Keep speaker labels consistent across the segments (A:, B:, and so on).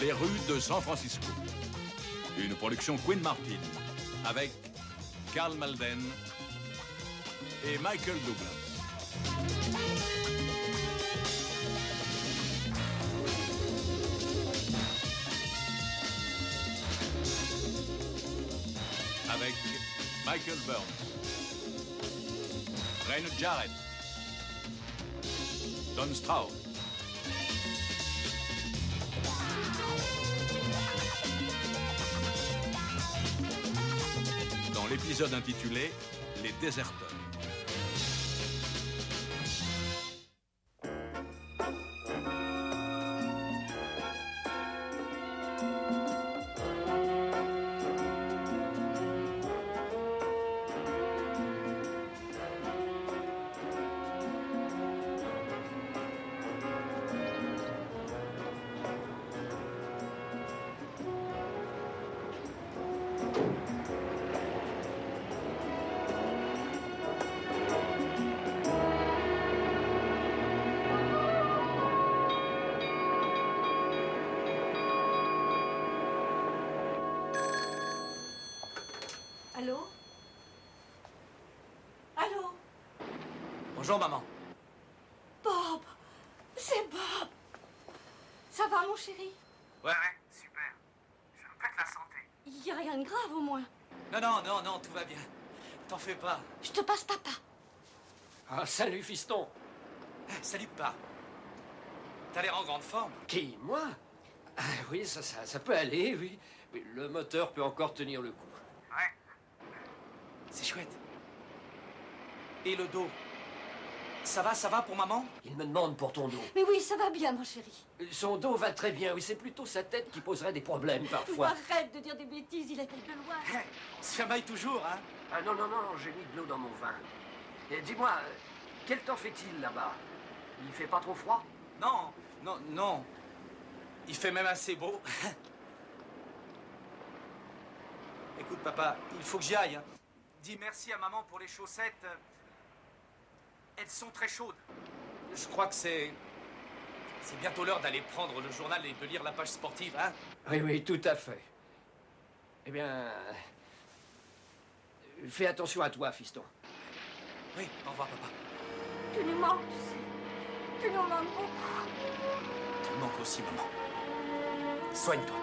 A: les rues de San Francisco. Une production Quinn Martin avec Karl Malden et Michael Douglas. Avec Michael Burns, Rain Jarrett, Don Strauss, dans l'épisode intitulé Les Déserteurs.
B: Allô? Allô?
C: Bonjour, maman.
B: Bob! C'est Bob! Ça va, mon chéri?
C: Ouais, super. Je me pète la santé.
B: Il y a rien de grave, au moins.
C: Non, tout va bien. T'en fais pas.
B: Je te passe papa.
D: Ah, salut, fiston.
C: Salut, papa. T'as l'air en grande forme.
D: Qui, moi? Ah, oui, ça peut aller, oui. Oui, le moteur peut encore tenir le coup.
C: Ouais. C'est chouette. Et le dos? Ça va pour maman?
D: Il me demande pour ton dos.
B: Mais oui, ça va bien, mon chéri.
D: Son dos va très bien, oui, c'est plutôt sa tête qui poserait des problèmes parfois.
B: Arrête de dire des bêtises, il est quelque loin.
C: On se fermaille toujours, hein?
D: Ah non, j'ai mis de l'eau dans mon vin. Et dis-moi, quel temps fait-il là-bas? Il fait pas trop froid?
C: Non. Il fait même assez beau. Écoute, papa, il faut que j'y aille. Hein. Dis merci à maman pour les chaussettes. Elles sont très chaudes. Je crois que c'est bientôt l'heure d'aller prendre le journal et de lire la page sportive, hein?
D: Oui, tout à fait. Eh bien... Fais attention à toi, fiston.
C: Oui, au revoir, papa.
B: Tu nous manques, tu sais. Tu nous manques beaucoup.
C: Tu me manques aussi, maman. Soigne-toi.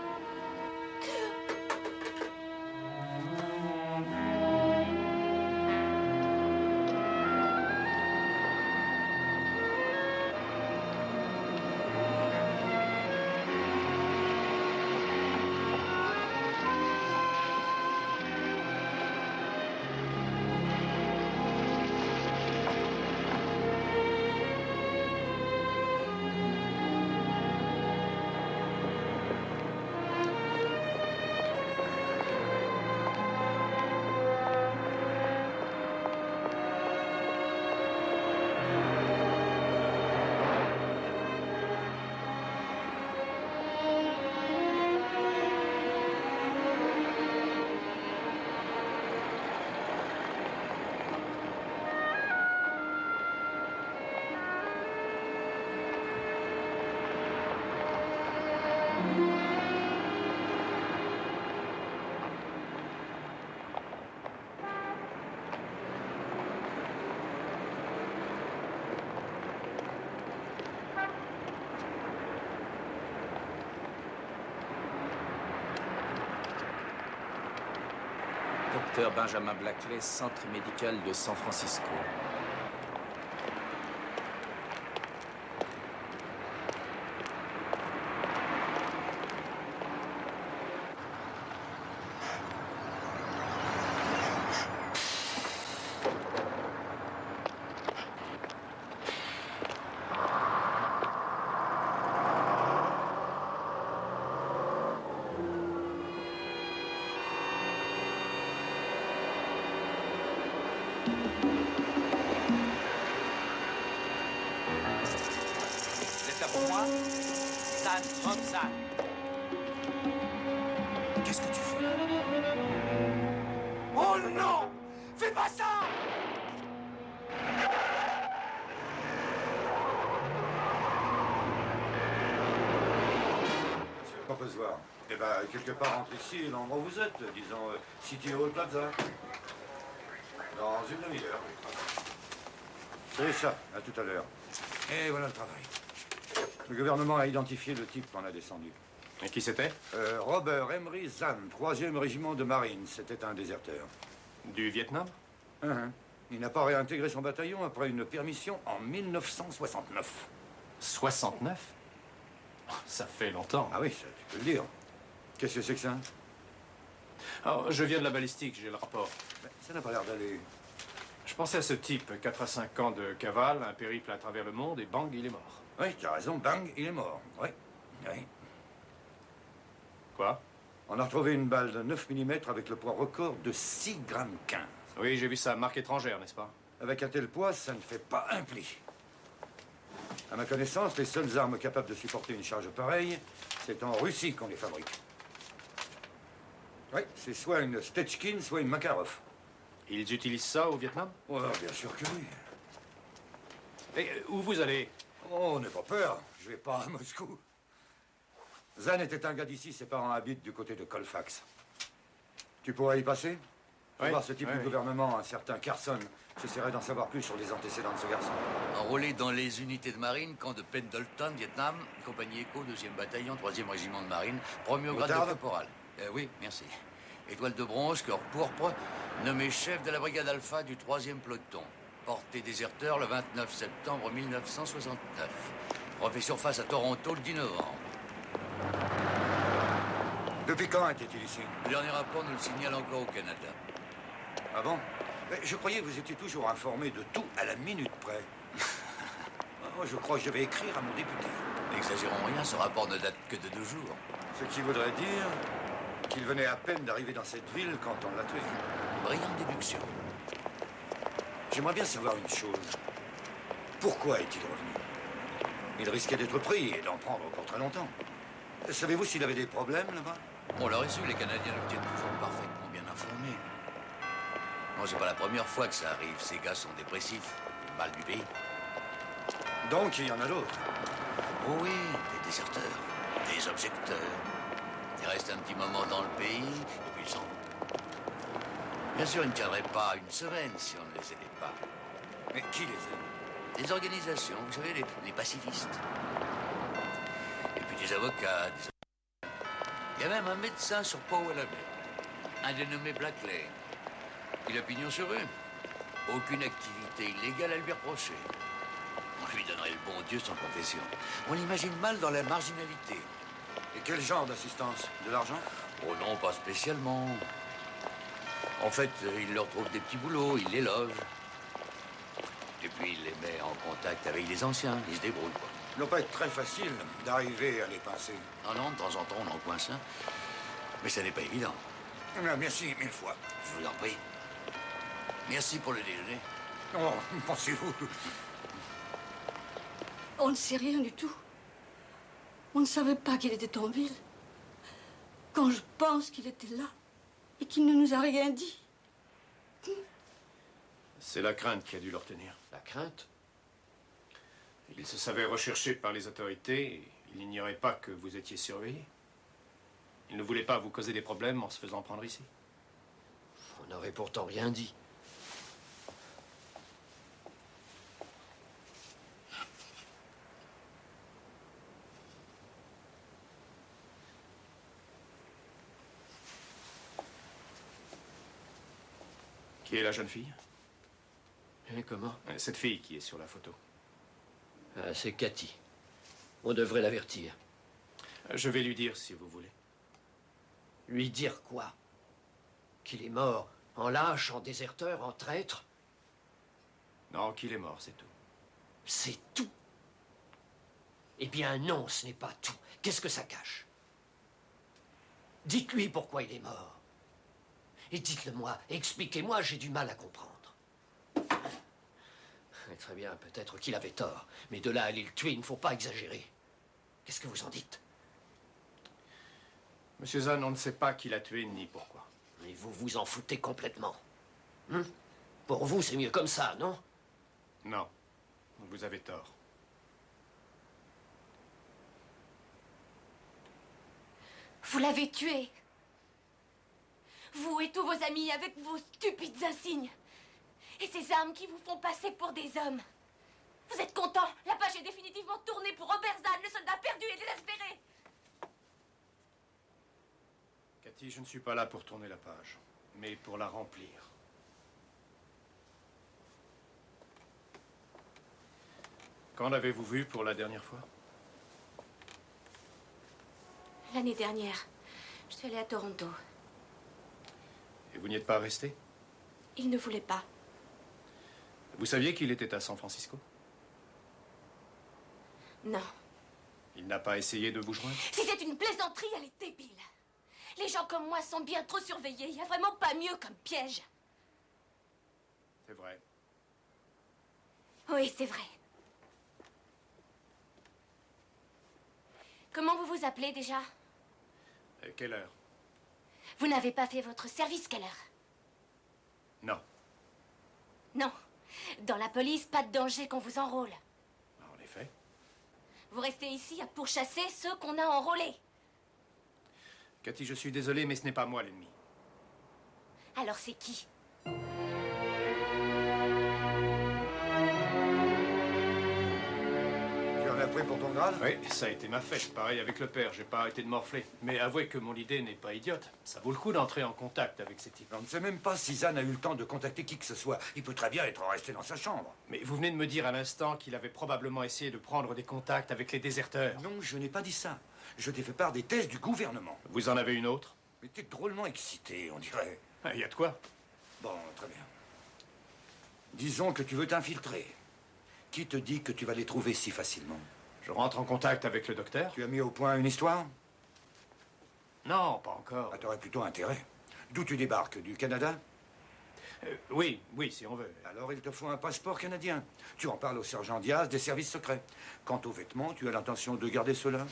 C: Docteur Benjamin Blackley, centre médical de San Francisco. Pour moi, San Romsan. Qu'est-ce que tu fais là? Oh non! Fais pas ça!
E: Pas besoin. Eh ben, quelque part entre ici et l'endroit où vous êtes, disons City Hall Plaza. Dans une demi-heure. C'est ça, à tout à l'heure. Et voilà le travail. Le gouvernement a identifié le type qu'on a descendu.
F: Et qui c'était?
E: Robert Emery Zahn, 3e régiment de Marines. C'était un déserteur.
F: Du Vietnam?
E: Il n'a pas réintégré son bataillon après une permission en 1969.
F: 69? Ça fait longtemps.
E: Ah oui, ça, tu peux le dire. Qu'est-ce que c'est que ça?
F: Alors, je viens de la balistique, j'ai le rapport.
E: Ben, ça n'a pas l'air d'aller.
F: Je pensais à ce type, 4 à 5 ans de cavale, un périple à travers le monde, et bang, il est mort.
E: Oui, tu as raison, bang, il est mort. Oui, oui.
F: Quoi?
E: On a retrouvé une balle de 9 mm avec le poids record de 6,15 grammes.
F: Oui, j'ai vu ça, marque étrangère, n'est-ce pas?
E: Avec un tel poids, ça ne fait pas un pli. À ma connaissance, les seules armes capables de supporter une charge pareille, c'est en Russie qu'on les fabrique. Oui, c'est soit une Stechkin, soit une Makarov.
F: Ils utilisent ça au Vietnam?
E: Oh, bien sûr que oui.
F: Et où vous allez?
E: Oh, n'aie pas peur, je vais pas à Moscou. Zahn était un gars d'ici, ses parents habitent du côté de Colfax. Tu pourrais y passer?
F: Oui,
E: Voir ce type
F: oui,
E: du
F: oui.
E: gouvernement, un certain Carson. J'essaierai d'en savoir plus sur les antécédents de ce garçon.
G: Enrôlé dans les unités de marine, camp de Pendleton, Vietnam, compagnie Echo, 2e bataillon, 3e régiment de marine, promu au grade de
E: Moutarde.
G: caporal. Oui, merci. Étoile de bronze, corps pourpre, nommé chef de la brigade Alpha du 3e peloton. Porté déserteur le 29 septembre 1969. Refait surface à Toronto le 10 novembre.
E: Depuis quand était-il ici?
G: Le dernier rapport nous le signale encore au Canada.
E: Ah bon? Mais je croyais que vous étiez toujours informé de tout à la minute près. Moi, je crois que je vais écrire à mon député.
G: N'exagérons rien, ce rapport ne date que de 2 jours.
E: Ce qui voudrait dire qu'il venait à peine d'arriver dans cette ville quand on l'a tué.
G: Brillante déduction.
E: J'aimerais bien savoir une chose. Pourquoi est-il revenu? Il risquait d'être pris et d'en prendre pour très longtemps. Savez-vous s'il avait des problèmes là-bas?
G: On l'aurait su, les Canadiens nous tiennent toujours parfaitement bien informés. Bon, c'est pas la première fois que ça arrive. Ces gars sont dépressifs. Le mal du pays.
E: Donc, il y en a d'autres.
G: Oh oui, des déserteurs, des objecteurs. Ils restent un petit moment dans le pays, et puis ils s'en vont. Bien sûr, ils ne tiendraient pas une semaine si on ne les aidait pas.
E: Mais qui les aide?
G: Des organisations, vous savez, les pacifistes. Et puis des avocats, Il y a même un médecin sur Powell Abbey, un dénommé Blackley. Il a pignon sur rue. Aucune activité illégale à lui reprocher. On lui donnerait le bon Dieu sans confession. On l'imagine mal dans la marginalité.
E: Et quel genre d'assistance? De l'argent?
G: Oh non, pas spécialement. En fait, il leur trouve des petits boulots, il les loge. Et puis il les met en contact avec les anciens, ils se débrouillent, quoi.
E: Il ne doit pas être très facile d'arriver à les pincer.
G: Non, non, de temps en temps, on en coince un. Mais ça n'est pas évident.
E: Merci 1000 fois.
G: Je vous en prie. Merci pour le déjeuner.
E: Oh, pensez-vous?
B: On ne sait rien du tout. On ne savait pas qu'il était en ville. Quand je pense qu'il était là et qu'il ne nous a rien dit.
F: C'est la crainte qui a dû le retenir.
D: La crainte?
F: Il se savait recherché par les autorités et il n'ignorait pas que vous étiez surveillé. Il ne voulait pas vous causer des problèmes en se faisant prendre ici.
D: On n'aurait pourtant rien dit.
F: Qui est la jeune fille?
D: Et comment?
F: Cette fille qui est sur la photo.
D: Ah, c'est Cathy. On devrait l'avertir.
F: Je vais lui dire si vous voulez.
D: Lui dire quoi? Qu'il est mort en lâche, en déserteur, en traître?
F: Non, qu'il est mort, c'est tout.
D: C'est tout? Eh bien non, ce n'est pas tout. Qu'est-ce que ça cache? Dites-lui pourquoi il est mort. Et dites-le-moi, expliquez-moi, j'ai du mal à comprendre. Très bien, peut-être qu'il avait tort. Mais de là à aller le tuer, il ne faut pas exagérer. Qu'est-ce que vous en dites?
F: Monsieur Zahn, on ne sait pas qui l'a tué ni pourquoi.
D: Mais vous vous en foutez complètement. Pour vous, c'est mieux comme ça, non?
F: Non, vous avez tort.
H: Vous l'avez tué. Vous et tous vos amis avec vos stupides insignes. Et ces armes qui vous font passer pour des hommes. Vous êtes content? La page est définitivement tournée pour Robert Zahn, le soldat perdu et désespéré.
F: Cathy, je ne suis pas là pour tourner la page, mais pour la remplir. Quand l'avez-vous vu pour la dernière fois?
H: L'année dernière, je suis allée à Toronto.
F: Et vous n'y êtes pas resté?
H: Il ne voulait pas.
F: Vous saviez qu'il était à San Francisco?
H: Non.
F: Il n'a pas essayé de vous joindre?
H: Si c'est une plaisanterie, elle est débile. Les gens comme moi sont bien trop surveillés. Il n'y a vraiment pas mieux comme piège.
F: C'est vrai.
H: Oui, c'est vrai. Comment vous vous appelez déjà?
F: Quelle heure?
H: Vous n'avez pas fait votre service, quelle heure?
F: Non.
H: Non. Dans la police, pas de danger qu'on vous enrôle.
F: En effet.
H: Vous restez ici à pourchasser ceux qu'on a enrôlés.
F: Cathy, je suis désolé, mais ce n'est pas moi l'ennemi.
H: Alors c'est qui?
E: Tu en as pris pour ton grade?
F: Oui, ça a été ma fête. Pareil avec le père, j'ai pas arrêté de morfler. Mais avouez que mon idée n'est pas idiote. Ça vaut le coup d'entrer en contact avec ces types.
E: On ne sait même pas si Zahn a eu le temps de contacter qui que ce soit. Il peut très bien être resté dans sa chambre.
F: Mais vous venez de me dire à l'instant qu'il avait probablement essayé de prendre des contacts avec les déserteurs.
E: Non, je n'ai pas dit ça. Je t'ai fait part des thèses du gouvernement.
F: Vous en avez une autre?
E: Mais t'es drôlement excité, on dirait.
F: Il y a de quoi?
E: Bon, très bien. Disons que tu veux t'infiltrer. Qui te dit que tu vas les trouver si facilement?
F: Je rentre en contact avec le docteur?
E: Tu as mis au point une histoire?
F: Non, pas encore.
E: Ah, t'aurais plutôt intérêt. D'où tu débarques? Du Canada?
F: Oui, si on veut.
E: Alors il te faut un passeport canadien. Tu en parles au sergent Diaz des services secrets. Quant aux vêtements, tu as l'intention de garder cela?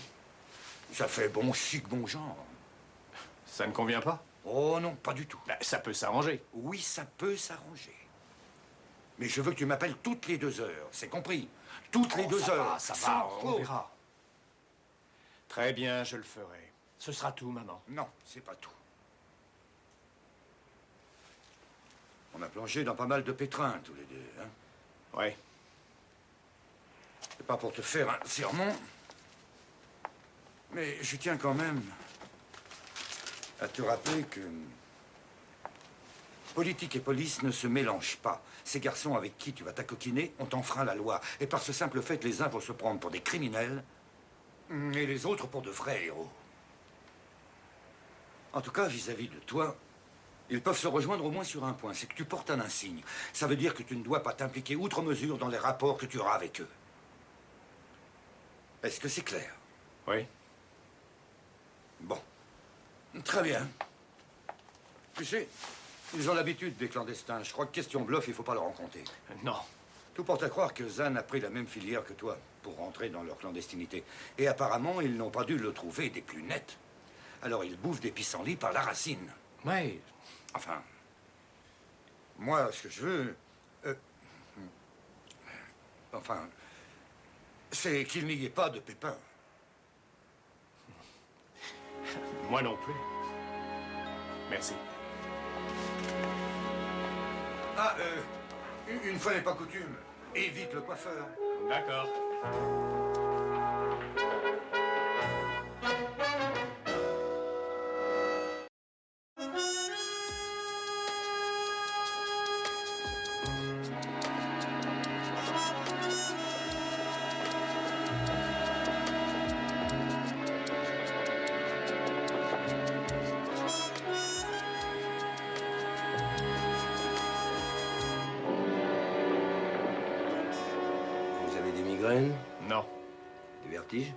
E: Ça fait bon chic, bon genre.
F: Ça ne convient pas?
E: Oh non, pas du tout.
F: Ça peut s'arranger.
E: Oui, ça peut s'arranger. Mais je veux que tu m'appelles toutes les 2 heures, c'est compris? Toutes les 2 heures.
F: Ça
E: sans
F: va, on
E: faute.
F: verra. Très bien, je le ferai. Ce sera tout, maman.
E: Non, c'est pas tout. On a plongé dans pas mal de pétrins, tous les deux, hein?
F: Oui.
E: C'est pas pour te faire un sermon, mais je tiens quand même à te rappeler que politique et police ne se mélangent pas. Ces garçons avec qui tu vas t'acoquiner ont enfreint la loi. Et par ce simple fait, les uns vont se prendre pour des criminels et les autres pour de vrais héros. En tout cas, vis-à-vis de toi, ils peuvent se rejoindre au moins sur un point, c'est que tu portes un insigne. Ça veut dire que tu ne dois pas t'impliquer outre mesure dans les rapports que tu auras avec eux. Est-ce que c'est clair?
F: Oui.
E: Bon. Très bien. Tu sais, ils ont l'habitude des clandestins. Je crois que question bluff, il faut pas leur en compter.
F: Non.
E: Tout porte à croire que Zahn a pris la même filière que toi pour rentrer dans leur clandestinité. Et apparemment, ils n'ont pas dû le trouver des plus nets. Alors ils bouffent des pissenlits par la racine.
F: Oui.
E: Enfin, moi, ce que je veux... enfin, c'est qu'il n'y ait pas de pépins.
F: Moi non plus. Merci.
E: Ah, une fois n'est pas coutume, évite le coiffeur.
F: D'accord. Non.
I: Des vertiges?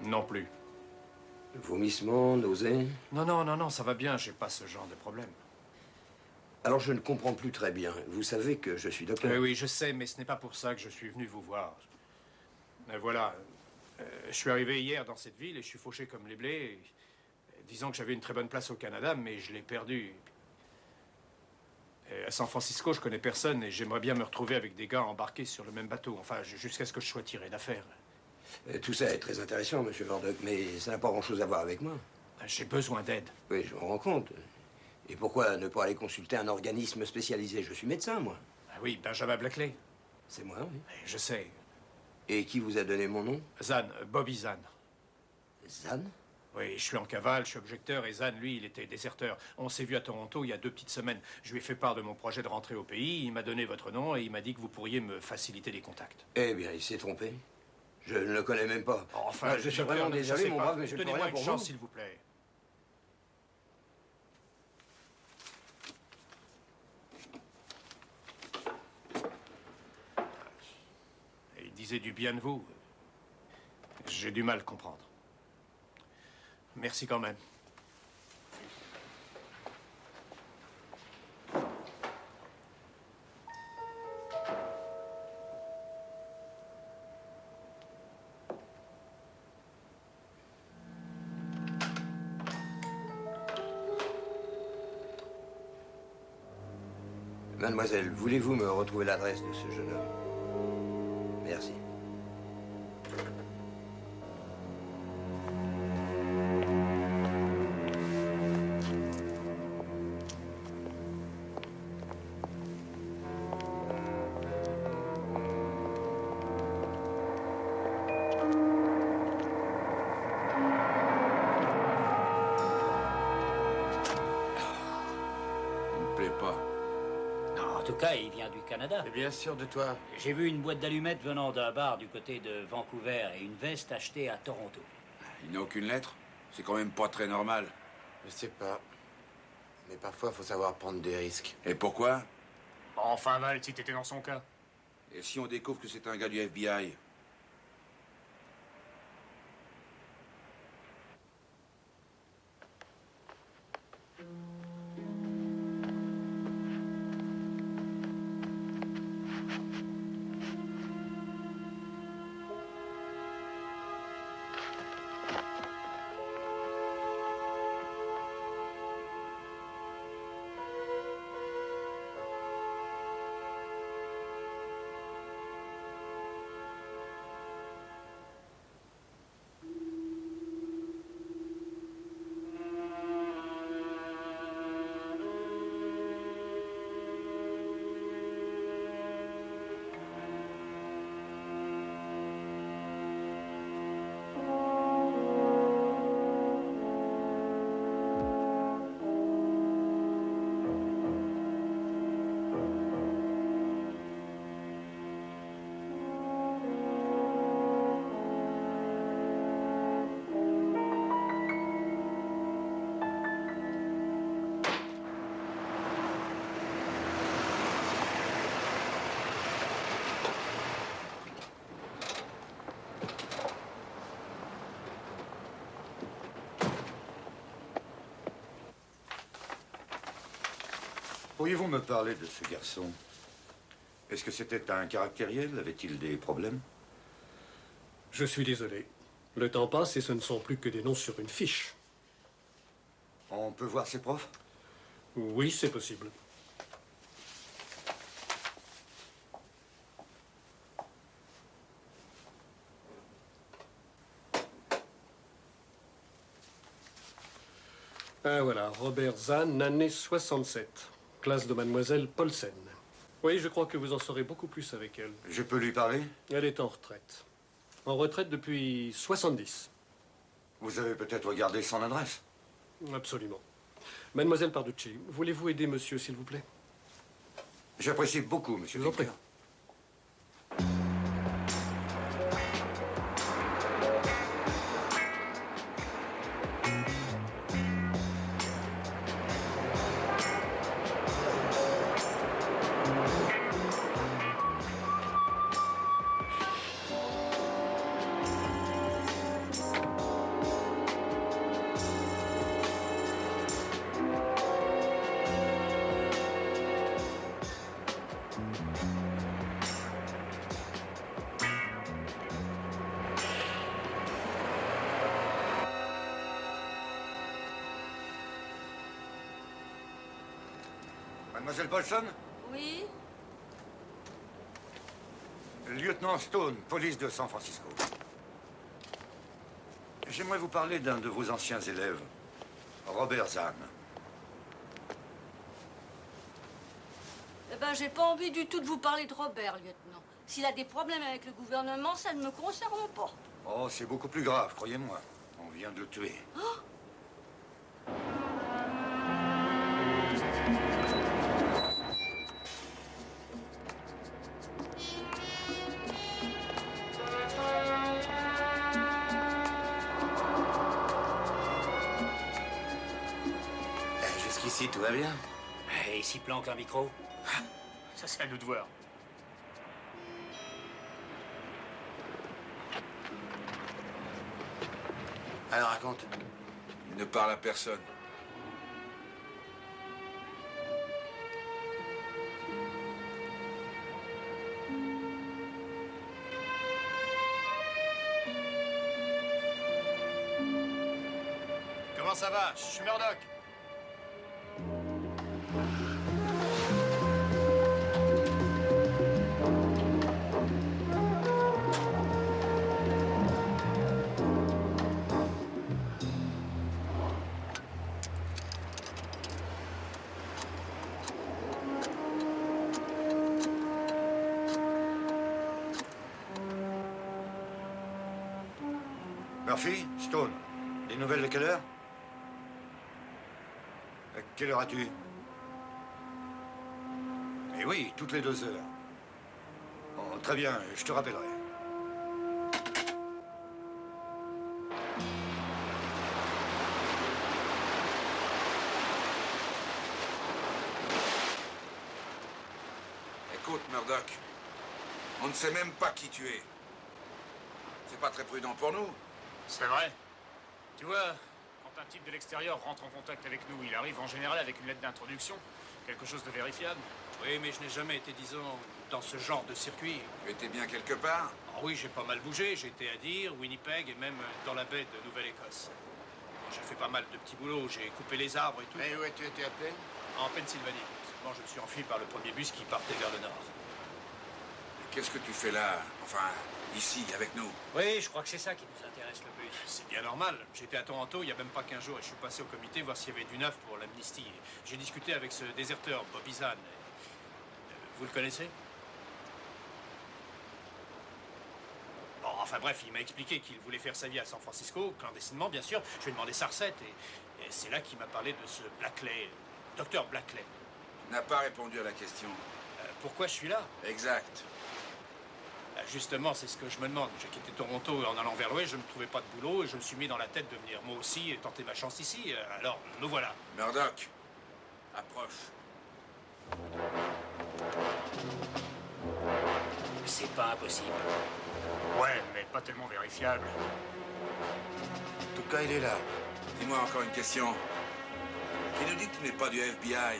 F: Non plus.
I: Vomissements, nausées?
F: Non, ça va bien, j'ai pas ce genre de problème.
I: Alors je ne comprends plus très bien. Vous savez que je suis docteur?
F: Oui, je sais, mais ce n'est pas pour ça que je suis venu vous voir. Voilà. Je suis arrivé hier dans cette ville et je suis fauché comme les blés. Disons que j'avais une très bonne place au Canada, mais je l'ai perdue. À San Francisco, je connais personne et j'aimerais bien me retrouver avec des gars embarqués sur le même bateau. Enfin, jusqu'à ce que je sois tiré d'affaire.
I: Tout ça est très intéressant, monsieur Van Dock, mais ça n'a pas grand-chose à voir avec moi.
F: J'ai besoin d'aide.
I: Oui, je me rends compte. Et pourquoi ne pas aller consulter un organisme spécialisé? Je suis médecin, moi.
F: Ah oui, Benjamin Blackley.
I: C'est moi, oui.
F: Je sais.
I: Et qui vous a donné mon nom?
F: Zan, Bobby Zan.
I: Zan?
F: Oui, je suis en cavale, je suis objecteur, et Zan, lui, il était déserteur. On s'est vu à Toronto il y a 2 petites semaines. Je lui ai fait part de mon projet de rentrer au pays, il m'a donné votre nom et il m'a dit que vous pourriez me faciliter les contacts.
I: Eh bien, il s'est trompé. Je ne le connais même pas.
F: Enfin,
I: je suis vraiment désolé, mon brave, mais je ne peux
F: Donnez-moi
I: rien
F: une
I: pour
F: chance,
I: vous.
F: s'il vous plaît. Et il disait du bien de vous. J'ai du mal à comprendre. Merci quand même.
I: Mademoiselle, voulez-vous me retrouver l'adresse de ce jeune homme? Merci.
J: En tout cas, il vient du Canada.
E: Et bien sûr de toi.
J: J'ai vu une boîte d'allumettes venant d'un bar du côté de Vancouver et une veste achetée à Toronto.
K: Il n'a aucune lettre? C'est quand même pas très normal.
E: Je sais pas. Mais parfois, il faut savoir prendre des risques.
K: Et pourquoi?
F: Enfin, Val, si t'étais dans son cas.
K: Et si on découvre que c'est un gars du FBI?
E: Pourriez-vous me parler de ce garçon? Est-ce que c'était un caractériel? Avait-il des problèmes?
L: Je suis désolé. Le temps passe et ce ne sont plus que des noms sur une fiche.
E: On peut voir ses profs?
L: Oui, c'est possible. Ah voilà, Robert Zahn, année 67. Classe de mademoiselle Paulsen. Oui, je crois que vous en saurez beaucoup plus avec elle.
E: Je peux lui parler?
L: Elle est en retraite. En retraite depuis 70.
E: Vous avez peut-être regardé son adresse?
L: Absolument. Mademoiselle Parducci, voulez-vous aider monsieur, s'il vous plaît?
E: J'apprécie beaucoup, monsieur.
L: Je vous en prie.
E: Mademoiselle Paulson?
B: Oui?
E: Lieutenant Stone, police de San Francisco. J'aimerais vous parler d'un de vos anciens élèves. Robert Zahn.
B: Eh ben, j'ai pas envie du tout de vous parler de Robert, lieutenant. S'il a des problèmes avec le gouvernement, ça ne me concerne pas.
E: Oh, c'est beaucoup plus grave, croyez-moi. On vient de le tuer.
B: Oh!
I: Jusqu'ici, tout va bien.
J: Et s'il planque un micro?
F: Ça, c'est à nous de voir.
I: Alors, raconte.
K: Il ne parle à personne.
F: Comment ça va? Je suis Murdoch.
E: Murphy, Stone, des nouvelles de quelle heure? À quelle heure as-tu? Eh oui, toutes les 2 heures. Oh, très bien, je te rappellerai.
K: Écoute, Murdoch, on ne sait même pas qui tu es. C'est pas très prudent pour nous.
F: C'est vrai. Tu vois, quand un type de l'extérieur rentre en contact avec nous, il arrive en général avec une lettre d'introduction, quelque chose de vérifiable. Oui, mais je n'ai jamais été, disons, dans ce genre de circuit.
K: Tu étais bien quelque part?
F: Ah oui, j'ai pas mal bougé. J'ai été à Deer, Winnipeg et même dans la baie de Nouvelle-Écosse. J'ai fait pas mal de petits boulots. J'ai coupé les arbres et tout.
I: Et où as-tu été appelé?
F: En Pennsylvanie. Seulement, je me suis enfui par le premier bus qui partait vers le nord.
K: Qu'est-ce que tu fais là? Enfin, ici, avec nous?
J: Oui, je crois que c'est ça qui nous intéresse le plus.
F: C'est bien normal. J'étais à Toronto il y a même pas 15 jours et je suis passé au comité voir s'il y avait du neuf pour l'amnistie. J'ai discuté avec ce déserteur, Bobby Zahn. Vous le connaissez? Bon, enfin bref, il m'a expliqué qu'il voulait faire sa vie à San Francisco, clandestinement bien sûr. Je lui ai demandé sa recette et c'est là qu'il m'a parlé de ce Blackley, docteur Blackley.
K: Tu n'as pas répondu à la question.
F: Pourquoi je suis là?
K: Exact.
F: Justement, c'est ce que je me demande. J'ai quitté Toronto en allant vers l'ouest, je ne trouvais pas de boulot et je me suis mis dans la tête de venir moi aussi tenter ma chance ici. Alors, nous voilà.
K: Murdoch, approche.
J: C'est pas impossible.
F: Ouais, mais pas tellement vérifiable.
K: En tout cas, il est là. Dis-moi encore une question. Qui nous dit que tu n'es pas du FBI?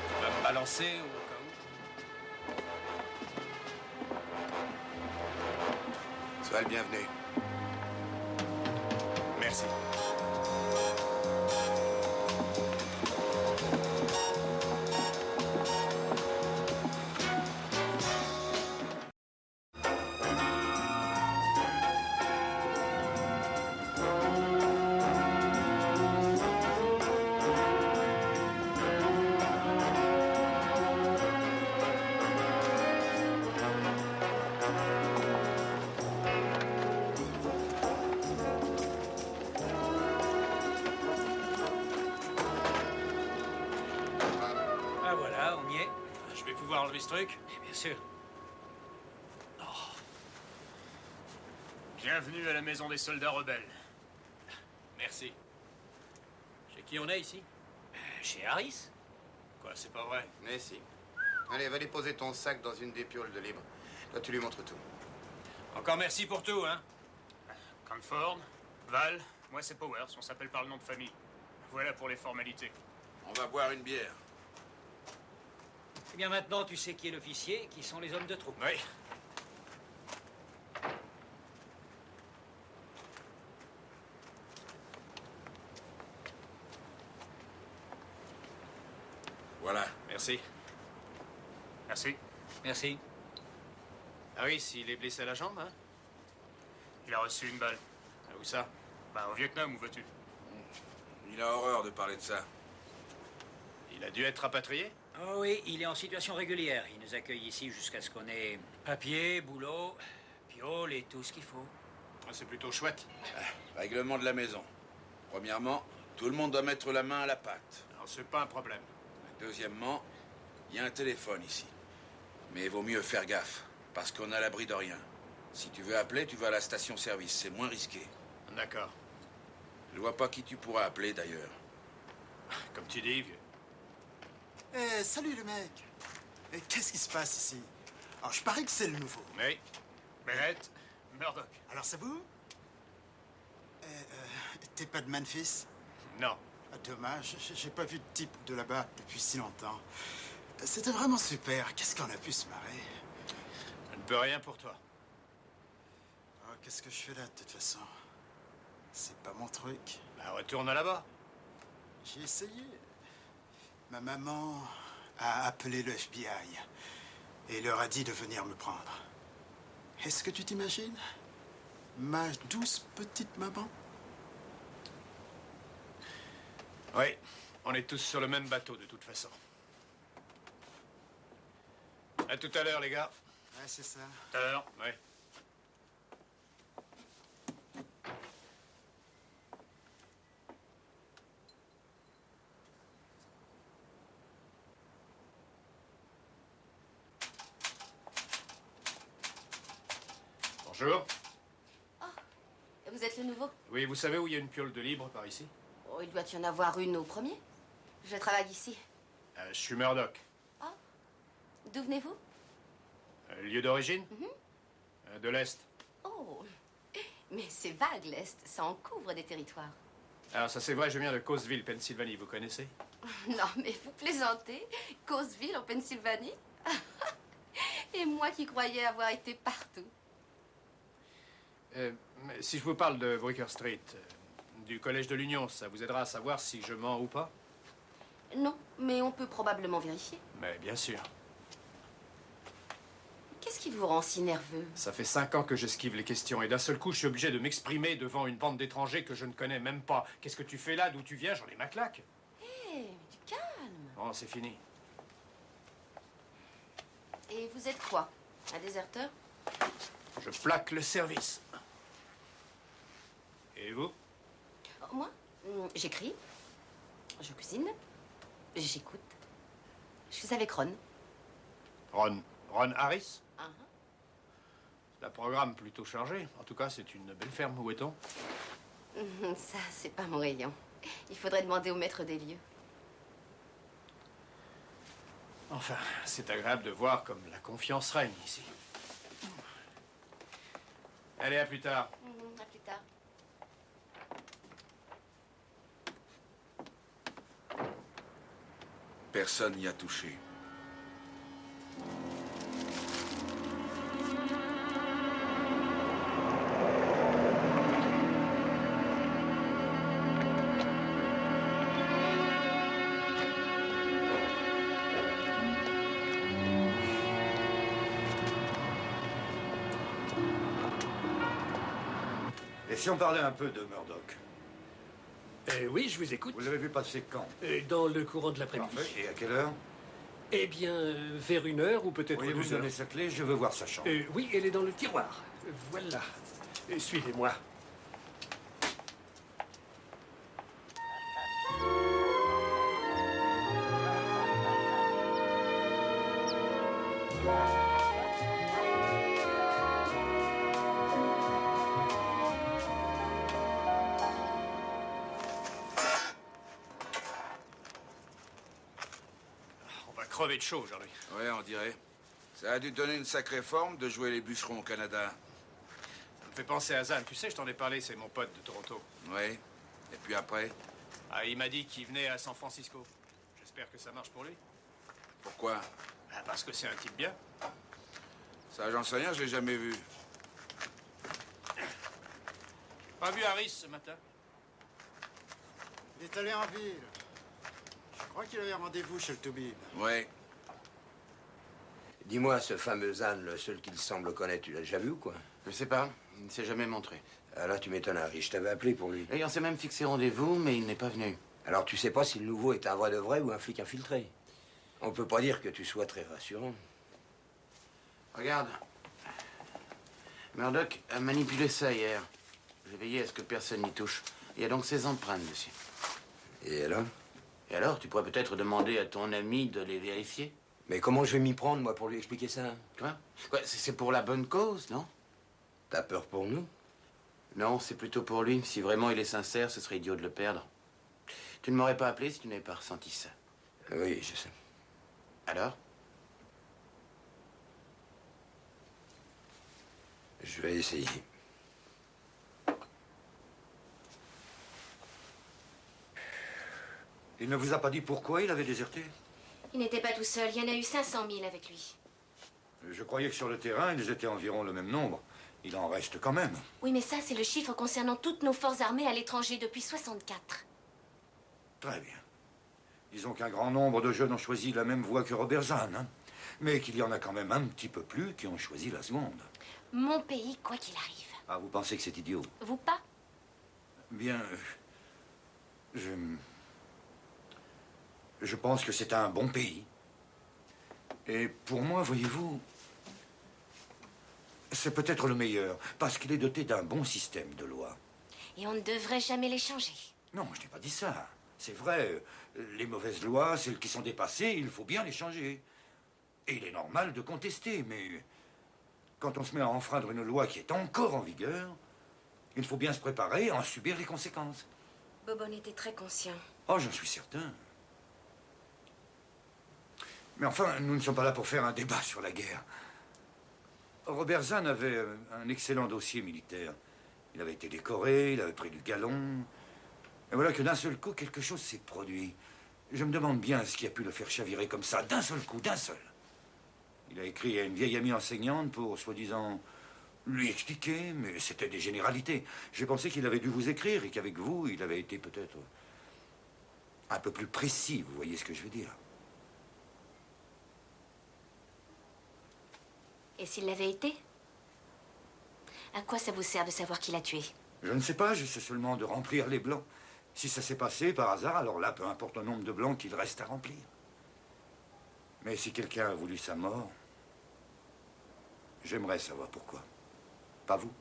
F: Tu vas me balancer au cas où?
I: Sois le bienvenu.
F: Merci.
J: Ah voilà, on y est.
F: Je vais pouvoir enlever ce truc?
J: Bien sûr.
F: Bienvenue à la maison des soldats rebelles. Merci. Chez qui on est ici?
J: Chez Harris?
F: Quoi, c'est pas vrai?
I: Mais si. Allez, va déposer ton sac dans une des pioles de libre. Toi, tu lui montres tout.
F: Encore merci pour tout, hein? Cranford, Val, moi c'est Powers, on s'appelle par le nom de famille. Voilà pour les formalités.
K: On va boire une bière.
J: Eh bien maintenant, tu sais qui est l'officier et qui sont les hommes de troupe.
F: Oui.
K: Voilà.
F: Merci. Merci.
J: Merci.
F: Harris, il est blessé à la jambe, hein? Il a reçu une balle. Ah, où ça? Bah, au Vietnam, où vas-tu?
K: Il a horreur de parler de ça.
F: Il a dû être rapatrié?
J: Oh oui, il est en situation régulière. Il nous accueille ici jusqu'à ce qu'on ait papier, boulot, piole et tout ce qu'il faut.
F: Ah, c'est plutôt chouette.
K: Règlement de la maison. Premièrement, tout le monde doit mettre la main à la pâte.
F: Alors, c'est pas un problème.
K: Deuxièmement, il y a un téléphone ici. Mais il vaut mieux faire gaffe, parce qu'on est à l'abri de rien. Si tu veux appeler, tu vas à la station-service. C'est moins risqué.
F: D'accord.
K: Je vois pas qui tu pourras appeler, d'ailleurs.
F: Comme tu dis, vieux.
M: Eh, salut le mec. Eh, qu'est-ce qui se passe ici? Alors, je parie que c'est le nouveau.
F: Oui. Bennett, Murdoch.
M: Alors, c'est vous? T'es pas de Memphis?
F: Non.
M: Ah, dommage, j'ai pas vu de type de là-bas depuis si longtemps. C'était vraiment super. Qu'est-ce qu'on a pu se marrer?
F: Je ne peux rien pour toi.
M: Oh, qu'est-ce que je fais là, de toute façon? C'est pas mon truc.
F: Bah, retourne là-bas.
M: J'ai essayé. Ma maman a appelé le FBI et leur a dit de venir me prendre. Est-ce que tu t'imagines? Ma douce petite maman?
F: Oui, on est tous sur le même bateau, de toute façon. À tout à l'heure, les gars.
M: Ouais, c'est ça.
F: Tout à l'heure, oui. Bonjour.
H: Oh, vous êtes le nouveau?
F: Oui, vous savez où il y a une piole de libre par ici?
H: Oh, il doit y en avoir une au premier. Je travaille ici.
F: Je suis Murdoch.
H: Oh, d'où venez-vous?
F: Lieu d'origine? De l'Est.
H: Oh, mais c'est vague, l'Est. Ça en couvre des territoires.
F: Alors, ça c'est vrai, je viens de Coseville, Pennsylvanie, vous connaissez?
H: Non, mais vous plaisantez? Coseville, en Pennsylvanie? Et moi qui croyais avoir été partout.
F: Si je vous parle de Bricker Street, du Collège de l'Union, ça vous aidera à savoir si je mens ou pas?
H: Non, mais on peut probablement vérifier.
F: Mais bien sûr.
H: Qu'est-ce qui vous rend si nerveux?
F: Ça fait 5 ans que j'esquive les questions et d'un seul coup, je suis obligé de m'exprimer devant une bande d'étrangers que je ne connais même pas. Qu'est-ce que tu fais là? D'où tu viens? J'en ai ma claque.
H: Hé, du calme.
F: Bon, c'est fini.
H: Et vous êtes quoi? Un déserteur?
F: Je plaque le service. Et vous?
H: Oh, moi, j'écris, je cuisine, j'écoute. Je suis avec Ron.
F: Ron Harris? C'est un programme plutôt chargé. En tout cas, c'est une belle ferme. Où est-on?
H: Ça, c'est pas mon rayon. Il faudrait demander au maître des lieux.
F: Enfin, c'est agréable de voir comme la confiance règne ici. Allez, à plus tard.
H: À plus tard.
K: Personne n'y a touché.
E: Et si on parlait un peu de Murdoch?
L: Oui, je vous écoute.
E: Vous l'avez vu passer quand?
L: Dans le courant de l'après-midi.
E: Parfait. Et à quelle heure?
L: Eh bien, vers 1h ou peut-être 2 heures.
E: Pourriez-vous donner sa clé? Je veux voir sa chambre.
L: Oui, elle est dans le tiroir. Voilà. Suivez-moi.
F: Crevé de chaud aujourd'hui.
K: Ouais, on dirait. Ça a dû te donner une sacrée forme de jouer les bûcherons au Canada.
F: Ça me fait penser à Zan. Tu sais, je t'en ai parlé, c'est mon pote de Toronto.
K: Oui. Et puis après?
F: Ah, il m'a dit qu'il venait à San Francisco. J'espère que ça marche pour lui.
K: Pourquoi?
F: Ah, parce que c'est un type bien.
K: Ça, j'en sais rien, je l'ai jamais vu.
F: Pas vu Harris ce matin?
M: Il est allé en ville. Je crois qu'il avait rendez-vous chez le Toubib.
K: Ouais.
I: Dis-moi, ce fameux Zan, le seul qu'il semble connaître, tu l'as déjà vu ou quoi?
K: Je sais pas. Il ne s'est jamais montré.
I: Ah là, tu m'étonnes, Harry. Je t'avais appelé pour lui.
K: Et on s'est même fixé rendez-vous, mais il n'est pas venu.
I: Alors, tu sais pas si le nouveau est un vrai de vrai ou un flic infiltré. On peut pas dire que tu sois très rassurant.
K: Regarde. Murdoch a manipulé ça hier. J'ai veillé à ce que personne n'y touche. Il y a donc ses empreintes dessus.
I: Et alors?
K: Et alors, tu pourrais peut-être demander à ton ami de les vérifier.
I: Mais comment je vais m'y prendre, moi, pour lui expliquer ça?
K: Quoi? C'est pour la bonne cause, non?
I: T'as peur pour nous?
K: Non, c'est plutôt pour lui. Si vraiment il est sincère, ce serait idiot de le perdre. Tu ne m'aurais pas appelé si tu n'avais pas ressenti ça.
I: Oui, je sais.
K: Alors?
I: Je vais essayer.
E: Il ne vous a pas dit pourquoi il avait déserté?
H: Il n'était pas tout seul. Il y en a eu 500 000 avec lui.
E: Je croyais que sur le terrain, ils étaient environ le même nombre. Il en reste quand même.
H: Oui, mais ça, c'est le chiffre concernant toutes nos forces armées à l'étranger depuis 64.
E: Très bien. Disons qu'un grand nombre de jeunes ont choisi la même voie que Robert Zahn, hein. Mais qu'il y en a quand même un petit peu plus qui ont choisi la seconde.
H: Mon pays, quoi qu'il arrive.
E: Ah, vous pensez que c'est idiot?
H: Vous pas?
E: Bien, je pense que c'est un bon pays. Et pour moi, voyez-vous, c'est peut-être le meilleur, parce qu'il est doté d'un bon système de loi.
H: Et on ne devrait jamais les changer.
E: Non, je n'ai pas dit ça. C'est vrai, les mauvaises lois, celles qui sont dépassées, il faut bien les changer. Et il est normal de contester, mais quand on se met à enfreindre une loi qui est encore en vigueur, il faut bien se préparer à en subir les conséquences.
H: Bobon était très conscient.
E: Oh, j'en suis certain. Mais enfin, nous ne sommes pas là pour faire un débat sur la guerre. Robert Zahn avait un excellent dossier militaire. Il avait été décoré, il avait pris du galon. Et voilà que d'un seul coup, quelque chose s'est produit. Je me demande bien ce qui a pu le faire chavirer comme ça, d'un seul coup, d'un seul. Il a écrit à une vieille amie enseignante pour, soi-disant, lui expliquer, mais c'était des généralités. J'ai pensé qu'il avait dû vous écrire et qu'avec vous, il avait été peut-être un peu plus précis, vous voyez ce que je veux dire.
H: Et s'il l'avait été? À quoi ça vous sert de savoir qui l'a tué?
E: Je ne sais pas, j'essaie seulement de remplir les blancs. Si ça s'est passé par hasard, alors là, peu importe le nombre de blancs qu'il reste à remplir. Mais si quelqu'un a voulu sa mort, j'aimerais savoir pourquoi. Pas vous?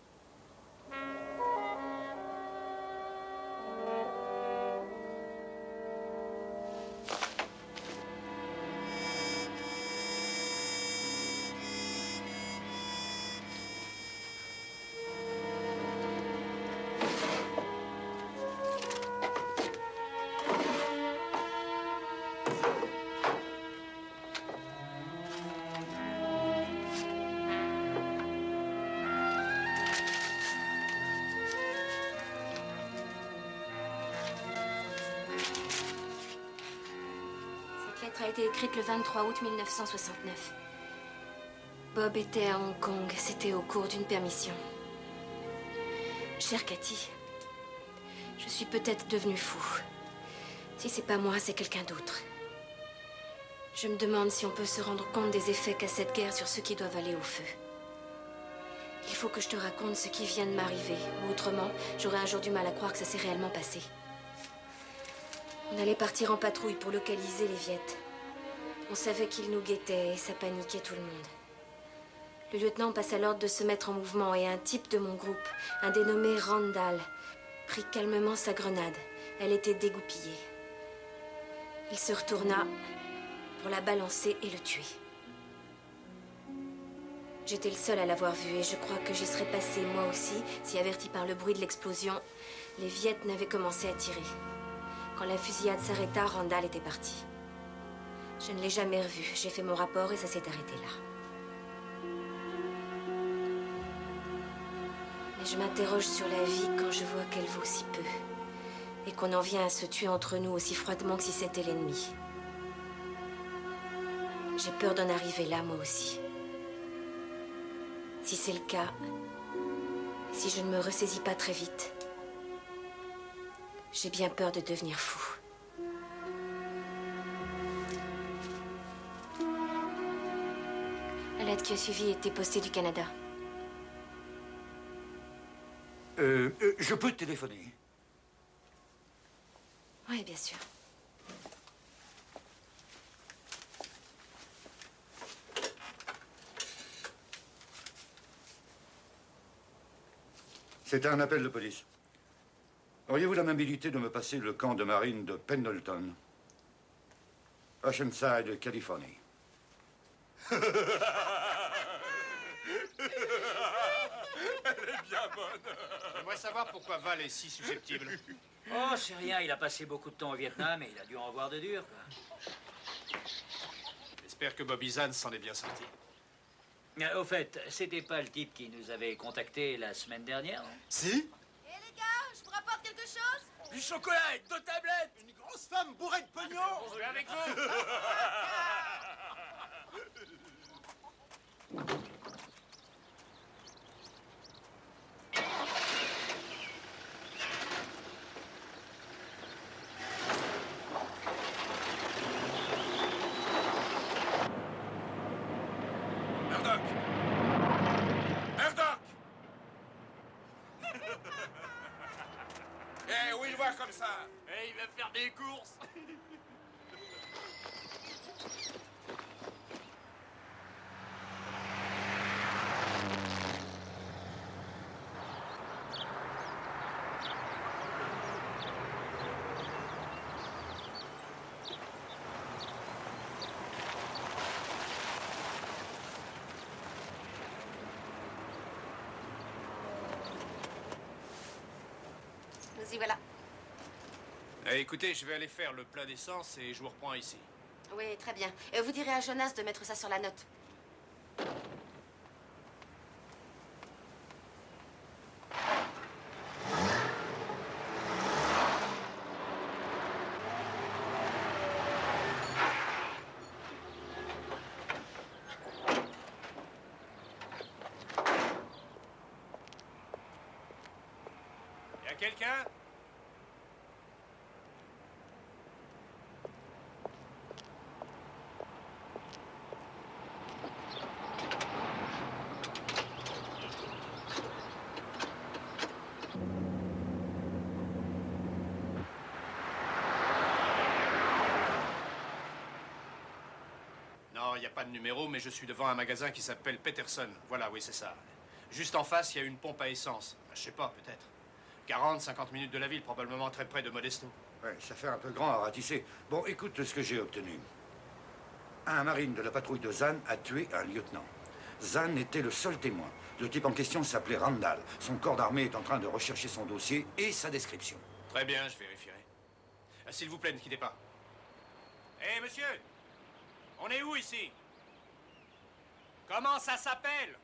H: Cette lettre a été écrite le 23 août 1969. Bob était à Hong Kong. C'était au cours d'une permission. Chère Cathy, je suis peut-être devenue fou. Si c'est pas moi, c'est quelqu'un d'autre. Je me demande si on peut se rendre compte des effets qu'a cette guerre sur ceux qui doivent aller au feu. Il faut que je te raconte ce qui vient de m'arriver. Ou autrement, j'aurais un jour du mal à croire que ça s'est réellement passé. On allait partir en patrouille pour localiser les Viettes. On savait qu'ils nous guettaient et ça paniquait tout le monde. Le lieutenant passa l'ordre de se mettre en mouvement et un type de mon groupe, un dénommé Randall, prit calmement sa grenade. Elle était dégoupillée. Il se retourna pour la balancer et le tuer. J'étais le seul à l'avoir vu et je crois que j'y serais passé moi aussi si, averti par le bruit de l'explosion, les Viettes n'avaient commencé à tirer. Quand la fusillade s'arrêta, Randall était parti. Je ne l'ai jamais revu. J'ai fait mon rapport et ça s'est arrêté là. Mais je m'interroge sur la vie quand je vois qu'elle vaut si peu. Et qu'on en vient à se tuer entre nous aussi froidement que si c'était l'ennemi. J'ai peur d'en arriver là, moi aussi. Si c'est le cas, si je ne me ressaisis pas très vite, j'ai bien peur de devenir fou. La lettre qui a suivi était postée du Canada.
E: Je peux te téléphoner?
H: Oui, bien sûr.
E: C'était un appel de police. Auriez-vous l'amabilité de me passer le camp de marine de Pendleton, Oceanside, Californie?
N: Elle est bien bonne.
F: J'aimerais savoir pourquoi Val est si susceptible.
J: Oh, c'est rien, il a passé beaucoup de temps au Vietnam et il a dû en voir de dur, quoi.
F: J'espère que Bobby Zahn s'en est bien sorti.
J: Au fait, c'était pas le type qui nous avait contactés la semaine dernière?
M: Si?
O: Eh les gars, je vous rapporte quelque chose?
N: Du chocolat avec 2 tablettes.
M: Une grosse femme bourrée de pognon.
F: Je vais avec vous.
K: Murdoch! Murdoch! Eh, où il va comme ça?
N: Et il va faire des courses.
O: Nous y voilà.
F: Écoutez, je vais aller faire le plein d'essence et je vous reprends ici.
O: Oui, très bien. Vous direz à Jonas de mettre ça sur la note.
F: Y a quelqu'un? Non, il n'y a pas de numéro, mais je suis devant un magasin qui s'appelle Peterson. Voilà, oui, c'est ça. Juste en face, il y a une pompe à essence. Je sais pas, peut-être. 40, 50 minutes de la ville, probablement très près de Modesto.
E: Ouais, ça fait un peu grand à ratisser. Bon, écoute ce que j'ai obtenu. Un marine de la patrouille de Zahn a tué un lieutenant. Zahn était le seul témoin. Le type en question s'appelait Randall. Son corps d'armée est en train de rechercher son dossier et sa description.
F: Très bien, je vérifierai. S'il vous plaît, ne quittez pas. Hé, monsieur! On est où ici? Comment ça s'appelle?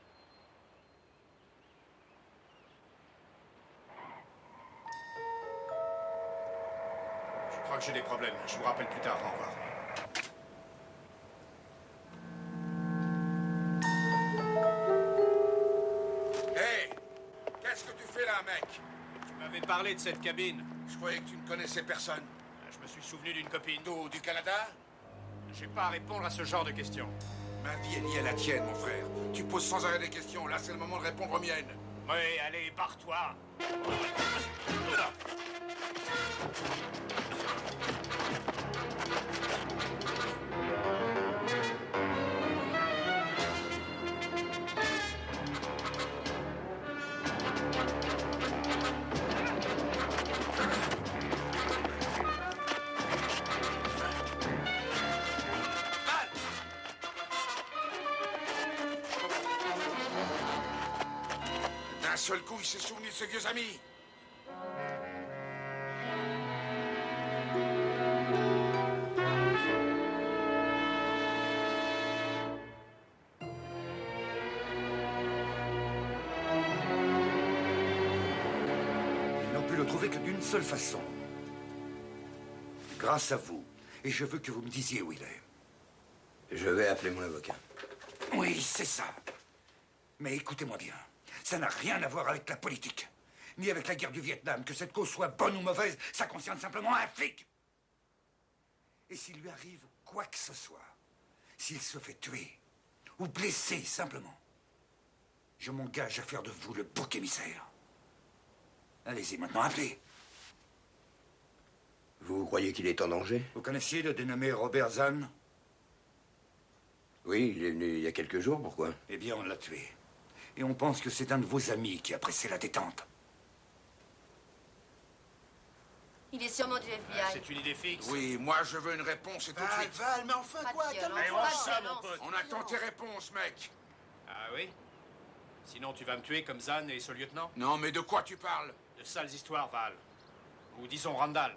F: Je crois que j'ai des problèmes. Je vous rappelle plus tard. Au revoir.
K: Hé! Qu'est-ce que tu fais là, mec?
F: Tu m'avais parlé de cette cabine.
K: Je croyais que tu ne connaissais personne.
F: Je me suis souvenu d'une copine.
K: D'où? Du Canada?
F: J'ai pas à répondre à ce genre de questions.
K: Ma vie est liée à la tienne, mon frère. Tu poses sans arrêt des questions. Là, c'est le moment de répondre aux miennes.
F: Oui, allez, barre-toi.
K: D'un seul coup, il s'est souvenu de ses vieux amis.
E: Ils n'ont pu le trouver que d'une seule façon. Grâce à vous. Et je veux que vous me disiez où il est.
I: Je vais appeler mon avocat.
E: Oui, c'est ça. Mais écoutez-moi bien. Ça n'a rien à voir avec la politique. Ni avec la guerre du Vietnam. Que cette cause soit bonne ou mauvaise, ça concerne simplement un flic. Et s'il lui arrive quoi que ce soit, s'il se fait tuer, ou blessé, simplement. Je m'engage à faire de vous le bouc émissaire. Allez-y maintenant, appelez.
I: Vous croyez qu'il est en danger?
E: Vous connaissiez le dénommé Robert Zahn?
I: Oui, il est venu il y a quelques jours, pourquoi?
E: Eh bien, on l'a tué. Et on pense que c'est un de vos amis qui a pressé la détente.
O: Il est sûrement du FBI.
F: C'est une idée fixe.
K: Oui, moi je veux une réponse et tout de suite.
M: Val, mais enfin
O: Pas de
M: quoi?
O: violence,
M: Calme-toi.
O: pas de violence.
K: On attend tes réponses, mec.
F: Ah oui? Sinon, tu vas me tuer comme Zahn et ce lieutenant?
K: Non, mais de quoi tu parles?
F: De sales histoires, Val. Ou disons Randall.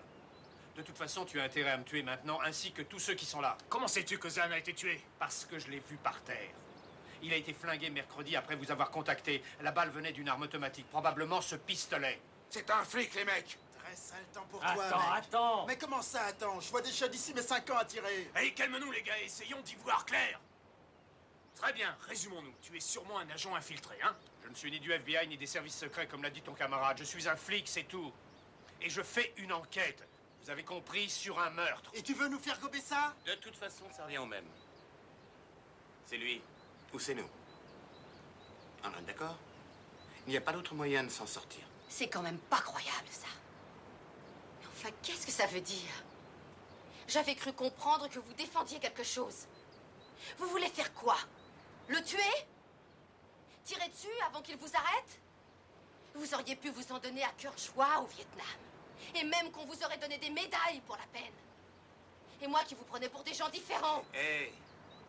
F: De toute façon, tu as intérêt à me tuer maintenant, ainsi que tous ceux qui sont là.
N: Comment sais-tu que Zahn a été tué?
F: Parce que je l'ai vu par terre. Il a été flingué mercredi après vous avoir contacté. La balle venait d'une arme automatique, probablement ce pistolet.
K: C'est un flic, les mecs.
M: Très sale temps pour
N: Attends,
M: toi, mec.
N: attends.
M: Mais comment ça, attends? Je vois des chats d'ici mes 5 ans à tirer.
N: Allez, calme-nous, les gars, essayons d'y voir clair. Très bien, résumons-nous. Tu es sûrement un agent infiltré, hein?
F: Je ne suis ni du FBI ni des services secrets, comme l'a dit ton camarade. Je suis un flic, c'est tout. Et je fais une enquête. Vous avez compris, sur un meurtre.
M: Et tu veux nous faire gober ça?
P: De toute façon, ça revient au même. C'est lui ou c'est nous. On est d'accord? Il n'y a pas d'autre moyen de s'en sortir.
O: C'est quand même pas croyable, ça. Mais enfin, qu'est-ce que ça veut dire? J'avais cru comprendre que vous défendiez quelque chose. Vous voulez faire quoi? Le tuer? Tirer dessus avant qu'il vous arrête? Vous auriez pu vous en donner à cœur joie au Vietnam. Et même qu'on vous aurait donné des médailles pour la peine. Et moi qui vous prenais pour des gens différents.
F: Hé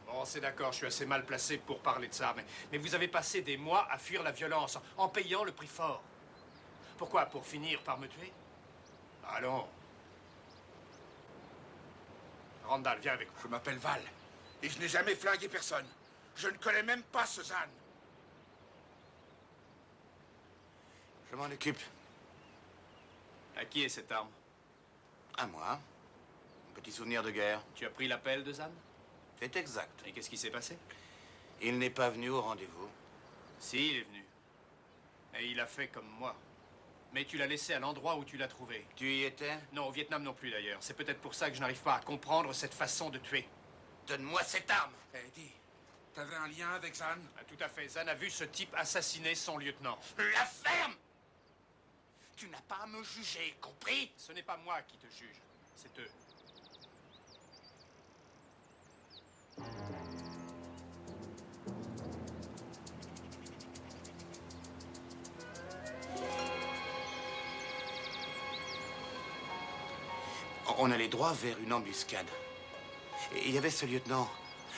F: Bon, c'est d'accord, je suis assez mal placé pour parler de ça, mais vous avez passé des mois à fuir la violence, en payant le prix fort. Pourquoi? Pour finir par me tuer? Allons. Randall, viens avec moi.
K: Je m'appelle Val, et je n'ai jamais flingué personne. Je ne connais même pas ce Zahn.
P: Je m'en occupe.
F: À qui est cette arme?
P: À moi. Un petit souvenir de guerre.
F: Tu as pris l'appel de Zahn?
P: C'est exact.
F: Et qu'est-ce qui s'est passé?
P: Il n'est pas venu au rendez-vous.
F: Si, il est venu. Et il a fait comme moi. Mais tu l'as laissé à l'endroit où tu l'as trouvé.
P: Tu y étais?
F: Non, au Vietnam non plus d'ailleurs. C'est peut-être pour ça que je n'arrive pas à comprendre cette façon de tuer.
P: Donne-moi cette arme!
K: Eh, dis, t'avais un lien avec Zahn?
F: Ah, tout à fait. Zahn a vu ce type assassiner son lieutenant.
P: La ferme! Tu n'as pas à me juger, compris?
F: Ce n'est pas moi qui te juge, c'est eux.
P: On allait droit vers une embuscade. Et il y avait ce lieutenant,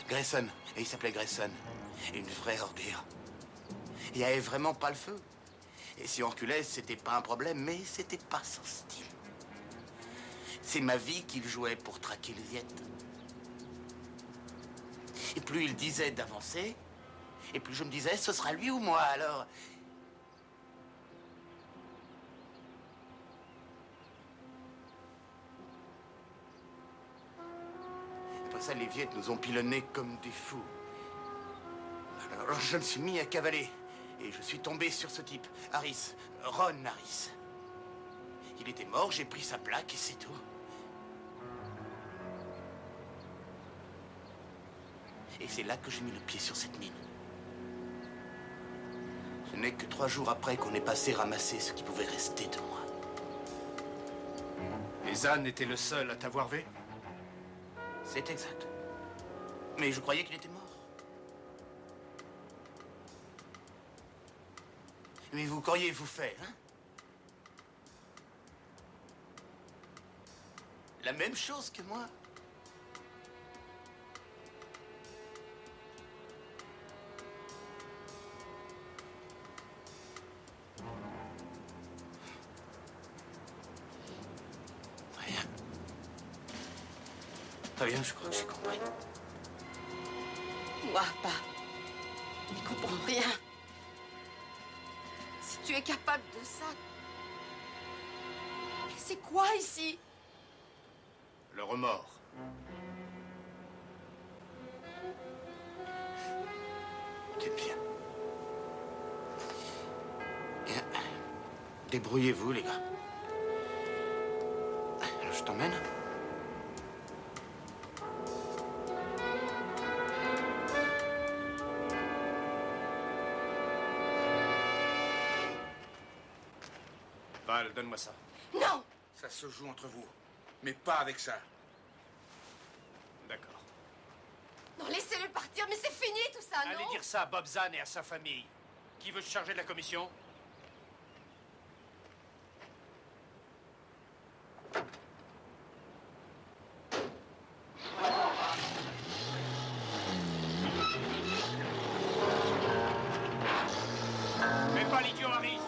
P: Grayson, et il s'appelait Grayson. Une vraie ordure. Il n'y avait vraiment pas le feu. Et si on reculait, c'était pas un problème, mais c'était pas son style. C'est ma vie qu'il jouait pour traquer les Viet. Et plus il disait d'avancer, et plus je me disais, ce sera lui ou moi, alors... Après ça, les Viet nous ont pilonnés comme des fous. Alors je me suis mis à cavaler. Et je suis tombé sur ce type, Harris, Ron Harris. Il était mort, j'ai pris sa plaque et c'est tout. Et c'est là que j'ai mis le pied sur cette mine. Ce n'est que 3 jours après qu'on est passé ramasser ce qui pouvait rester de moi.
F: Et Zahn était le seul à t'avoir vu?
P: C'est exact. Mais je croyais qu'il était mort. Mais vous qu'auriez-vous fait, hein? La même chose que moi. Rien. Très bien, je crois que j'ai compris.
O: Moi, pas. Je comprends rien. Si tu es capable de ça... C'est quoi ici?
F: Le remords.
P: C'est bien. Bien. Débrouillez-vous, les gars. Alors, je t'emmène.
F: Cal, donne-moi ça.
O: Non!
K: Ça se joue entre vous. Mais pas avec ça.
F: D'accord.
O: Non, laissez-le partir, mais c'est fini tout ça, non?
F: Allez dire ça à Bob Zahn et à sa famille. Qui veut se charger de la commission? Fais pas l'idiot, Harris.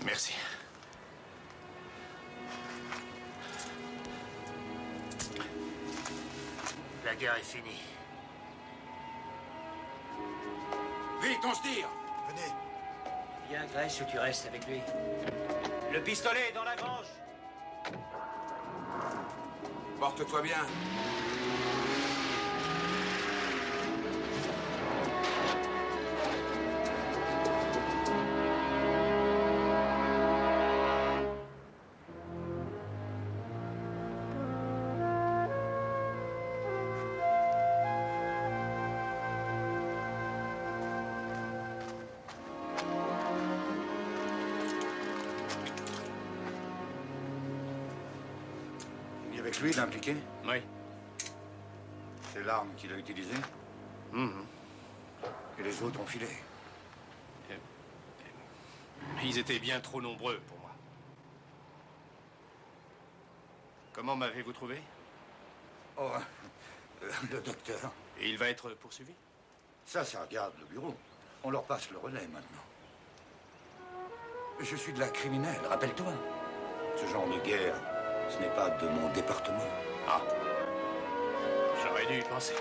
F: Merci.
J: La guerre est finie.
K: Vite, on se tire!
M: Venez.
J: Viens, Grace, ou tu restes avec lui. Le pistolet est dans la grange.
K: Porte-toi bien.
E: Avec lui, il est impliqué?
F: Oui.
E: C'est l'arme qu'il a utilisée? Et les autres ont filé?
F: Ils étaient bien trop nombreux pour moi. Comment m'avez-vous trouvé?
E: Oh, le docteur.
F: Et il va être poursuivi?
E: Ça regarde le bureau. On leur passe le relais maintenant. Je suis de la criminelle, rappelle-toi. Ce genre de guerre, ce n'est pas de mon département.
F: Ah. J'aurais dû y penser.